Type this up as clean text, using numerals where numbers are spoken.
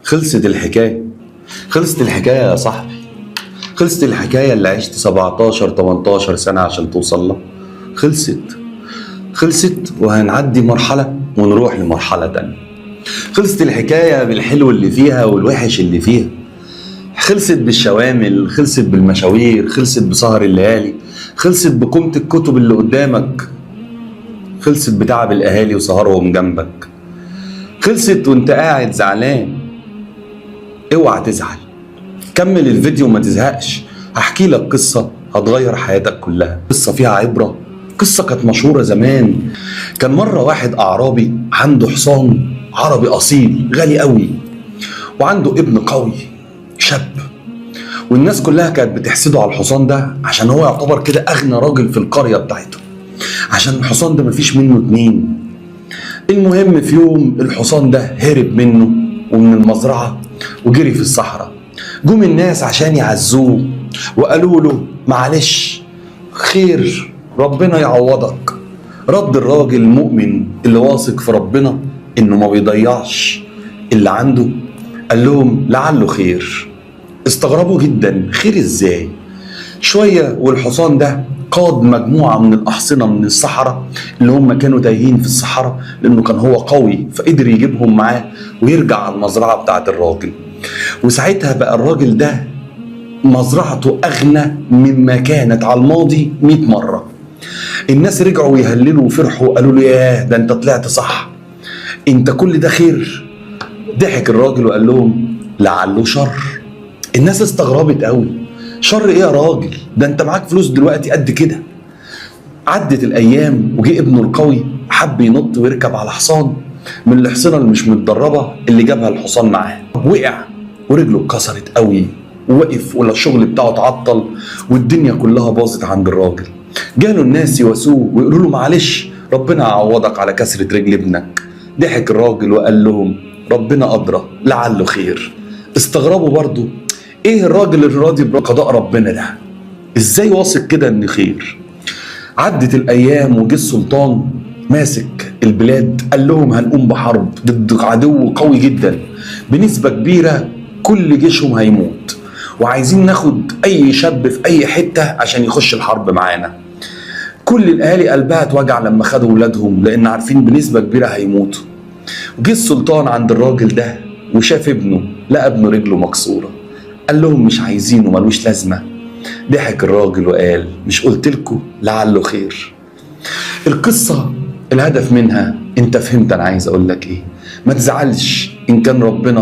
خلصت الحكاية. خلصت الحكاية يا صاحبي. خلصت الحكاية اللي عشت 17 18 سنة عشان توصل لها. خلصت وهنعدي مرحلة ونروح لمرحلة تانية. خلصت الحكاية بالحلو اللي فيها والوحش اللي فيها. خلصت بالشوامل، خلصت بالمشاوير، خلصت بسهر الليالي، خلصت بقيمة الكتب اللي قدامك، خلصت بتعب الأهالي وسهرهم جنبك، خلصت وانت قاعد زعلان. اوعى تزعل، كمل الفيديو وما تزهقش. هحكي لك قصة هتغير حياتك كلها، قصة فيها عبرة. قصة كانت مشهورة زمان. كان مرة واحد أعرابي عنده حصان عربي أصيل غالي قوي، وعنده ابن قوي شاب، والناس كلها كانت بتحسده على الحصان ده عشان هو يعتبر كده أغنى راجل في القرية بتاعته، عشان الحصان ده مفيش منه اتنين. المهم في يوم الحصان ده هرب منه ومن المزرعة وجري في الصحراء. جم الناس عشان يعزوه وقالوا له معلش خير ربنا يعوضك. رد الراجل المؤمن اللي واثق في ربنا انه ما بيضيعش اللي عنده، قال لهم لعله خير. استغربوا جدا، خير ازاي؟ شوية والحصان ده قاد مجموعة من الأحصنة من الصحراء اللي هم كانوا تايهين في الصحراء، لأنه كان هو قوي فقدر يجيبهم معاه ويرجع على المزرعة بتاعت الراجل. وساعتها بقى الراجل ده مزرعته أغنى مما كانت على الماضي 100 مرة. الناس رجعوا يهللوا وفرحوا، قالوا له ياه ده انت طلعت صح، انت كل ده خير. ضحك الراجل وقال لهم لعله شر. الناس استغربت قوي، شر ايه يا راجل؟ ده انت معاك فلوس دلوقتي قد كده. عدت الايام وجه ابنه القوي حب ينط ويركب على حصان من الحصانه اللي مش متدربه اللي جابها الحصان معاه. وقع ورجله اتكسرت قوي ووقف، ولا الشغل بتاعه اتعطل والدنيا كلها باظت عند الراجل. جاله الناس يواسوه ويقولوا له معلش ربنا يعوضك على كسرة رجل ابنك. ضحك الراجل وقال لهم ربنا أدرى لعله خير. استغربوا برضو، ايه الراجل الراضي بقضاء ربنا ده؟ ازاي واثق كده ان خير؟ عدت الايام وجه السلطان ماسك البلاد، قال لهم هنقوم بحرب ضد عدو قوي جدا بنسبة كبيرة، كل جيشهم هيموت، وعايزين ناخد اي شاب في اي حتة عشان يخش الحرب معانا. كل الاهالي قلبها اتوجع لما خدوا ولادهم لان عارفين بنسبة كبيرة هيموتوا. وجه السلطان عند الراجل ده وشاف ابنه، لقى ابنه رجله مكسورة. قال لهم مش عايزينه ملوش لازمة. ضحك الراجل وقال مش قلتلكوا لعله خير. القصة الهدف منها انت فهمت انا عايز اقول لك ايه. ما تزعلش ان كان ربنا